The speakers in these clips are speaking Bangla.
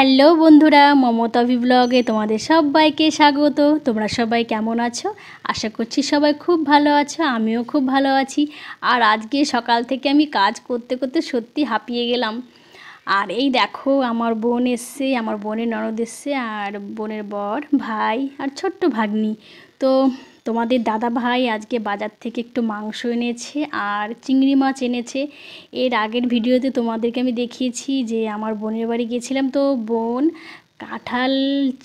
হ্যালো বন্ধুরা, মমতাভি ব্লগে তোমাদের সবাইকে স্বাগত। তোমরা সবাই কেমন আছো? আশা করছি সবাই খুব ভালো আছো, আমিও খুব ভালো আছি। আর আজকে সকাল থেকে আমি কাজ করতে করতে সত্যি হাঁপিয়ে গেলাম। আর এই দেখো আমার বোন এসছে, আমার বোনের ননদ এসছে, আর বোনের বর, ভাই আর ছোট্ট ভাগ্নি। তো তোমাদের দাদা ভাই আজকে বাজার থেকে একটু মাংস এনেছে আর চিংড়ি মাছ এনেছে। এর আগের ভিডিওতে তোমাদেরকে আমি দেখিয়েছি যে আমার বোনের বাড়ি গিয়েছিলাম, তো বোন কাঁঠাল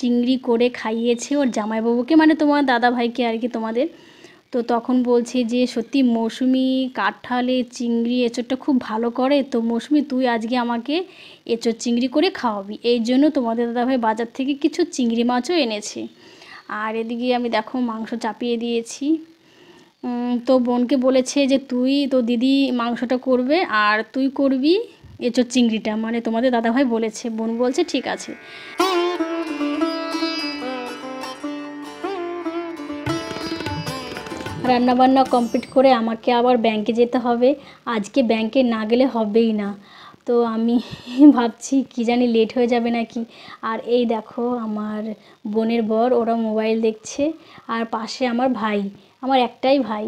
চিংড়ি করে খাইয়েছে ওর জামাইবাবুকে, মানে তোমার দাদা ভাইকে আর কি তোমাদের। তো তখন বলছে যে সত্যি মৌসুমি কাঁঠালে চিংড়ি এঁচোড়টা খুব ভালো করে, তো মৌসুমি তুই আজকে আমাকে এঁচোড় চিংড়ি করে খাওয়াবি। এই জন্য তোমাদের দাদাভাই বাজার থেকে কিছু চিংড়ি মাছও এনেছে। আর এদিকে আমি দেখো মাংস চাপিয়ে দিয়েছি। তো বোনকে বলেছে যে তুই তো দিদি মাংসটা করবে আর তুই করবি এঁচোড় চিংড়িটা, মানে তোমাদের দাদাভাই বলেছে। বোন বলছে ঠিক আছে। রান্নাবান্না কমপ্লিট করে আমাকে আবার ব্যাংকে যেতে হবে। আজকে ব্যাংকে না গেলে হবেই না। তো আমি ভাবছি কি জানি লেট হয়ে যাবে নাকি। আর এই দেখো আমার বোনের বর, ওরা মোবাইল দেখছে। আর পাশে আমার ভাই, আমার একটাই ভাই।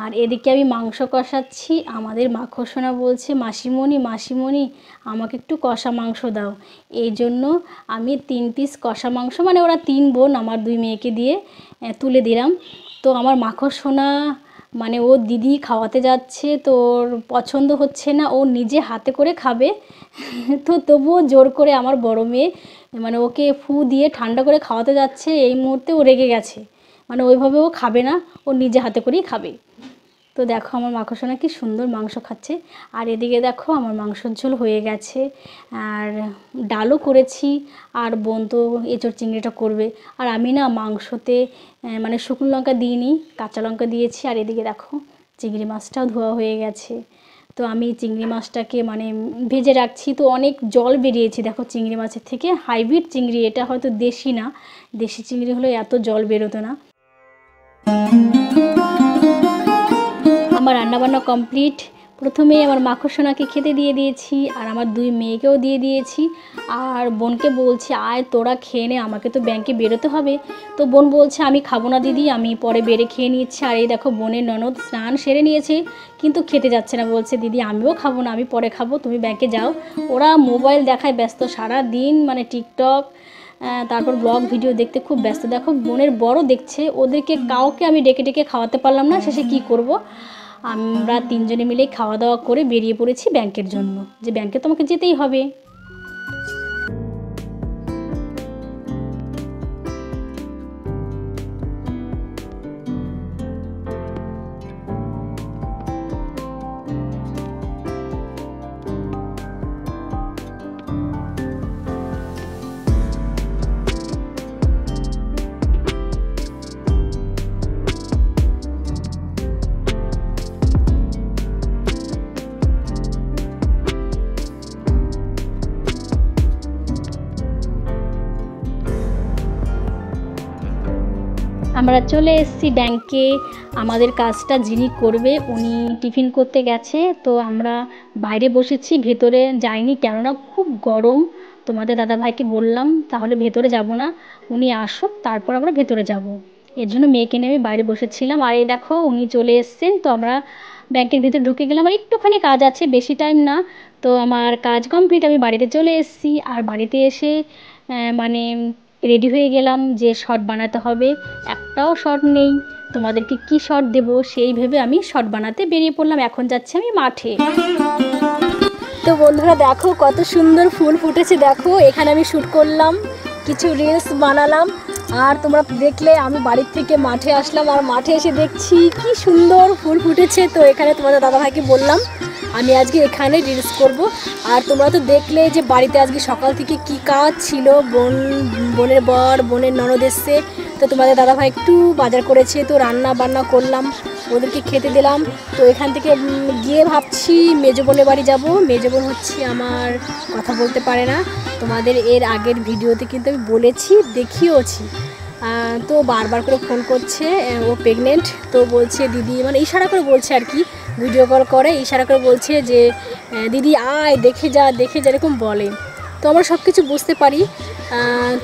আর এদিকে আমি মাংস কষাচ্ছি। আমাদের মাখোসোনা বলছে মাসিমণি মাসিমণি আমাকে একটু কষা মাংস দাও। এই জন্য আমি 3 পিস কষা মাংস, মানে ওরা 3 বোন আমার 2 মেয়েকে দিয়ে তুলে দিলাম। তো আমার মাখোসোনা মানে ও দিদি খাওয়াতে যাচ্ছে, তো ওর পছন্দ হচ্ছে না, ও নিজে হাতে করে খাবে। তো তবুও জোর করে আমার বড় মেয়ে মানে ওকে ফু দিয়ে ঠান্ডা করে খাওয়াতে যাচ্ছে। এই মুহূর্তে ও রেগে গেছে, মানে ওইভাবে ও খাবে না, ও নিজে হাতে করেই খাবে। তো দেখো আমার মাখোসোনা কি সুন্দর মাংস খাচ্ছে। আর এদিকে দেখো আমার মাংসর ঝোল হয়ে গেছে, আর ডালও করেছি। আর বোন তো এঁচোড় চিংড়িটা করবে। আর আমি না মাংসতে মানে শুকনো লঙ্কা দিইনি, কাঁচা লঙ্কা দিয়েছি। আর এদিকে দেখো চিংড়ি মাছটাও ধোয়া হয়ে গেছে। তো আমি চিংড়ি মাছটাকে মানে ভেজে রাখছি। তো অনেক জল বেরিয়েছে দেখো চিংড়ি মাছের থেকে। হাইব্রিড চিংড়ি, এটা হয়তো দেশি না, দেশি চিংড়ি হলে এত জল বেরোতো না। আমার রান্নাবান্না কমপ্লিট। প্রথমে আমার মাখোসোনাকে খেতে দিয়ে দিয়েছি, আর আমার 2 মেয়েকেও দিয়ে দিয়েছি। আর বোনকে বলছি আয় তোরা খেয়ে নে, আমাকে তো ব্যাংকে বেরোতে হবে। তো বোন বলছে আমি খাবো না দিদি, আমি পরে বেড়ে খেয়ে নিচ্ছি। আর এই দেখো বোনের ননদ স্নান সেরে নিয়েছে, কিন্তু খেতে যাচ্ছে না, বলছে দিদি আমিও খাবো না, আমি পরে খাবো, তুমি ব্যাংকে যাও। ওরা মোবাইল দেখায় ব্যস্ত সারা দিন, মানে টিকটক তারপর ব্লগ ভিডিও দেখতে খুব ব্যস্ত। দেখো বোনের বড় দেখছে, ওদেরকে কাউকে আমি ডেকে ডেকে খাওয়াতে পারলাম না, শেষে কি করব। আমরা 3 জনে মিলে খাওয়া দাওয়া করে বেরিয়ে পড়েছি ব্যাংকের জন্য, যে ব্যাংকে তোমাকে যেতেই হবে। আমরা চলে এসেছি ব্যাংকে। আমাদের কাজটা যিনি করবে উনি টিফিন করতে গেছে, তো আমরা বাইরে বসেছি, ভেতরে যাইনি, কেননা খুব গরম। তোমাদের দাদাভাইকে বললাম তাহলে ভেতরে যাব না, উনি আসুক তারপর আমরা ভেতরে যাব। এর জন্য মেয়েকে নিয়ে আমি বাইরে বসেছিলাম। আর এই দেখো উনি চলে এসেছেন, তো আমরা ব্যাংকের ভিতরে ঢুকে গেলাম। আর একটুখানি কাজ আছে, বেশি টাইম না। তো আমার কাজ কমপ্লিট, আমি বাড়িতে চলে এসেছি। আর বাড়িতে এসে মানে রেডি হয়ে গেলাম যে শর্ট বানাতে হবে। একটাও শর্ট নেই, তোমাদেরকে কি শর্ট দেব সেই ভেবে আমি শর্ট বানাতে বেরিয়ে পড়লাম। এখন যাচ্ছি আমি মাঠে। তো বন্ধুরা দেখো কত সুন্দর ফুল ফুটেছে, দেখো এখানে আমি শ্যুট করলাম, কিছু রিলস বানালাম। আর তোমরা দেখলে আমি বাড়ির থেকে মাঠে আসলাম, আর মাঠে এসে দেখছি কি সুন্দর ফুল ফুটেছে। তো এখানে তোমাদের দাদাভাইকে বললাম আমি আজকে এখানে রিলস করব। আর তোমরা তো দেখলে যে বাড়িতে আজকে সকাল থেকে কি কাজ ছিল। বোনের বর, বোনের ননদ এসছে, তো তোমাদের দাদাভাই একটু বাজার করেছে, তো রান্না বান্না করলাম, ওদেরকে খেতে দিলাম। তো এখান থেকে গিয়ে ভাবছি মেজো বোনের বাড়ি যাব। মেজো বোন হচ্ছে আমার কথা বলতে পারে না, তোমাদের এর আগের ভিডিওতে কিন্তু আমি বলেছি, দেখিয়েওছি। তো বারবার করে ফোন করছে, ও প্রেগনেন্ট। তো বলছে দিদি, মানে ইশারা করে বলছে আর কি, ভিডিও কল করে ইশারা করে বলছে যে দিদি আয় দেখে যা দেখে যা, এরকম বলে। তো আমরা সব কিছু বুঝতে পারি।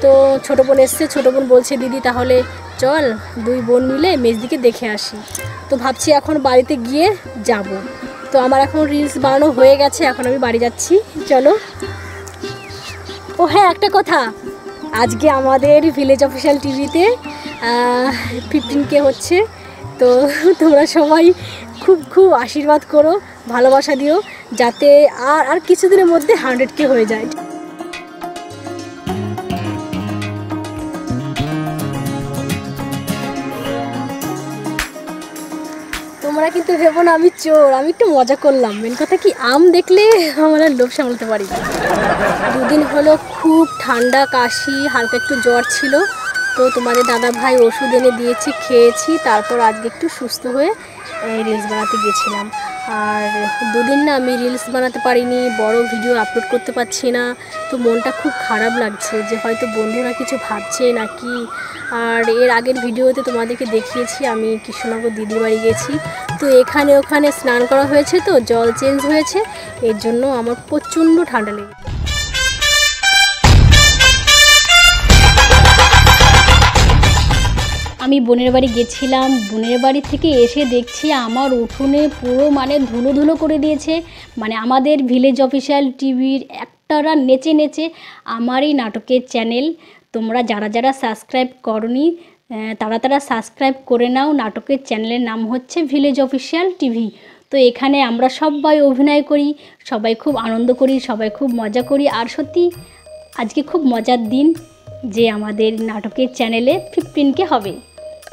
তো ছোটো বোন এসছে, ছোটো বোন বলছে দিদি তাহলে চল দুই বোন মিলে মেজদিকে দেখে আসি। তো ভাবছি এখন বাড়িতে গিয়ে যাব। তো আমার এখন রিলস বানানো হয়ে গেছে, এখন আমি বাড়ি যাচ্ছি, চলো। ও হ্যাঁ, একটা কথা, আজকে আমাদের ভিলেজ অফিসিয়াল টিভিতে 15K হচ্ছে। তো তোমরা সবাই খুব খুব আশীর্বাদ করো, ভালোবাসা দিও, যাতে আর কিছুদিনের মধ্যে 100K হয়ে যায়। তোমরা কিন্তু ভেবো না আমি চোর, আমি একটু মজা করলাম। মেন কথা কি, আম দেখলে আমার আর লোভ সামলাতে পারি না। দুদিন হলো খুব ঠান্ডা, কাশি, হালকা একটু জ্বর ছিল। তো তোমাদের দাদা ভাই ওষুধ এনে দিয়েছি, খেয়েছি, তারপর আজকে একটু সুস্থ হয়ে রিলস বানাতে গেছিলাম। আর দুদিন না আমি রিলস বানাতে পারিনি, বড় ভিডিও আপলোড করতে পারছি না। তো মনটা খুব খারাপ লাগছে যে হয়তো বন্ধুরা কিছু ভাবছে নাকি। আর এর আগের ভিডিওতে তোমাদেরকে দেখিয়েছি আমি কৃষ্ণনগর দিদির বাড়ি গেছি। তো এখানে ওখানে স্নান করা হয়েছে, তো জল চেঞ্জ হয়েছে, এর জন্য আমার প্রচণ্ড ঠান্ডা লেগেছে। আমি বোনের বাড়ি গেছিলাম, বোনের বাড়ি থেকে এসে দেখছি আমার উঠোনে পুরো মানে ধুলো ধুলো করে দিয়েছে। মানে আমাদের ভিলেজ অফিসিয়াল টিভির একটারা নেচে নেচে আমার এই নাটকের চ্যানেল তোমরা যারা যারা সাবস্ক্রাইব করনি তারা সাবস্ক্রাইব করে নাও। নাটকের চ্যানেলের নাম হচ্ছে ভিলেজ অফিসিয়াল টিভি। তো এখানে আমরা সবাই অভিনয় করি, সবাই খুব আনন্দ করি, সবাই খুব মজা করি। আর সত্যি আজকে খুব মজার দিন যে আমাদের নাটকের চ্যানেলে 15K হবে।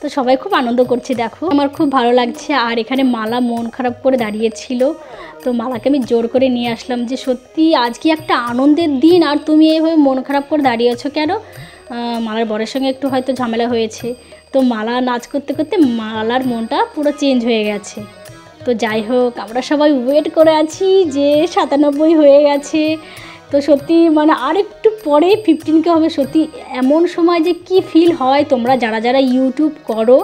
তো সবাই খুব আনন্দ করছে, দেখো আমার খুব ভালো লাগছে। আর এখানে মালা মন খারাপ করে দাঁড়িয়েছিল, তো মালাকে আমি জোর করে নিয়ে আসলাম যে সত্যি আজকে একটা আনন্দের দিন আর তুমি এইভাবে মন খারাপ করে দাঁড়িয়েছো কেন। মালার বরের সঙ্গে একটু হয়তো ঝামেলা হয়েছে, তো মালা নাচ করতে করতে মালার মনটা পুরো চেঞ্জ হয়ে গেছে। তো যাই হোক, আমরা সবাই ওয়েট করে আছি যে 97 হয়ে গেছে। তো সত্যি মানে আর একটু পরে 15K হবে। সত্যি এমন সময় যে কি ফিল হয়, তোমরা যারা যারা ইউটিউব করো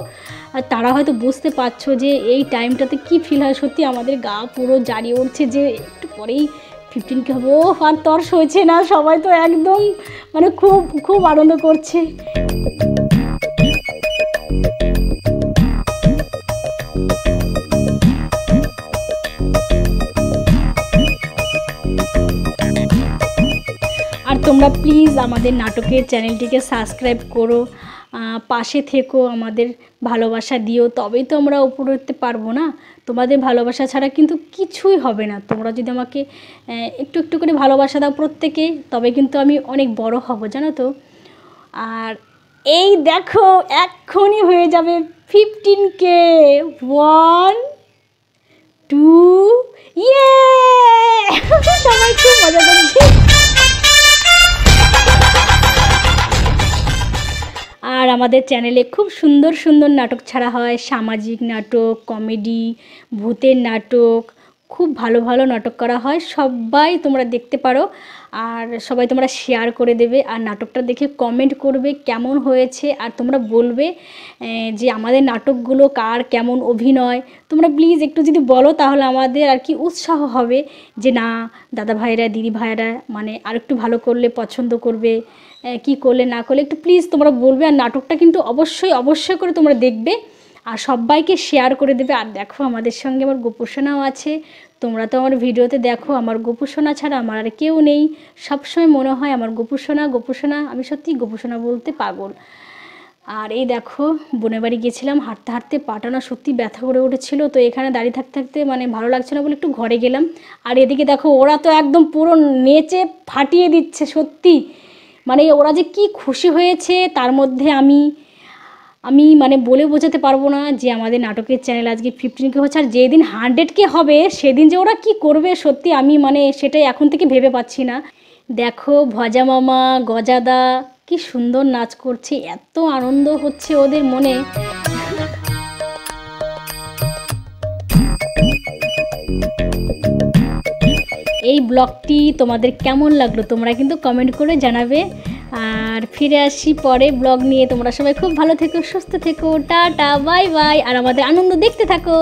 আর তারা হয়তো বুঝতে পারছো যে এই টাইমটাতে কি ফিল হয়। সত্যি আমাদের গা পুরো জ্বালিয়ে উঠছে যে একটু পরেই 15K হবে। ও আর তর্স হয়েছে না, সবাই তো একদম মানে খুব খুব আনন্দ করছে। আর তোমরা প্লিজ আমাদের নাটকের চ্যানেলটিকে সাবস্ক্রাইব করো, পাশে থেকো, আমাদের ভালোবাসা দিও, তবেই তো আমরা উপরে উঠতে পারবো না। তোমাদের ভালোবাসা ছাড়া কিন্তু কিছুই হবে না। তোমরা যদি আমাকে একটু একটু করে ভালোবাসা দাও প্রত্যেকে, তবে কিন্তু আমি অনেক বড় হব, জানো তো। আর এই দেখো এক্ষুনি হয়ে যাবে 15K। 1 2 ইয়ে সবাই খুব মজা করছে। আর আমাদের চ্যানেলে খুব সুন্দর সুন্দর নাটক ছাড়া হয়, সামাজিক নাটক, কমেডি, ভূতের নাটক, খুব ভালো ভালো নাটক করা হয়। সবাই তোমরা দেখতে পারো, আর সবাই তোমরা শেয়ার করে দেবে, আর নাটকটা দেখে কমেন্ট করবে কেমন হয়েছে। আর তোমরা বলবে যে আমাদের নাটকগুলো কার কেমন অভিনয়। তোমরা প্লিজ একটু যদি বলো তাহলে আমাদের আর কি উৎসাহ হবে যে না, দাদা ভাইরা দিদি ভাইরা মানে আর একটু ভালো করলে পছন্দ করবে, কি করলে না করলে একটু প্লিজ তোমরা বলবে। আর নাটকটা কিন্তু অবশ্যই অবশ্যই করে তোমরা দেখবে আর সবাইকে শেয়ার করে দেবে। আর দেখো আমাদের সঙ্গে আমার গোপুসোনাও আছে। তোমরা তো আমার ভিডিওতে দেখো আমার গোপুসোনা ছাড়া আমার আর কেউ নেই। সবসময় মনে হয় আমার গোপুসোনা গোপুসোনা, আমি সত্যি গোপুসোনা বলতে পাগল। আর এই দেখো বোনের বাড়ি গেছিলাম, হাঁটতে হাঁটতে পাটা না সত্যি ব্যথা করে উঠেছিল। তো এখানে দাঁড়িয়ে থাকতে থাকতে মানে ভালো লাগছে না বলে একটু ঘরে গেলাম। আর এদিকে দেখো ওরা তো একদম পুরো নেচে ফাটিয়ে দিচ্ছে। সত্যি মানে ওরা যে কি খুশি হয়েছে, তার মধ্যে আমি মানে বলে বোঝাতে পারবো না যে আমাদের নাটকের চ্যানেল আজকে 15K হচ্ছে। আর যেদিন 100K হবে সেদিন যে ওরা কি করবে সত্যি আমি মানে সেটাই এখন থেকে ভেবে পাচ্ছি না। দেখো ভজা মামা গজাদা কি সুন্দর নাচ করছে, এত আনন্দ হচ্ছে ওদের মনে। এই ব্লগটি তোমাদের কেমন লাগলো তোমরা কিন্তু কমেন্ট করে জানাবে। আর ফিরে আসি পরে ব্লগ নিয়ে। তোমরা সবাই খুব ভালো থেকো, সুস্থ থেকো, টাটা বাই বাই। আর আমাদের আনন্দ দেখতে থাকো।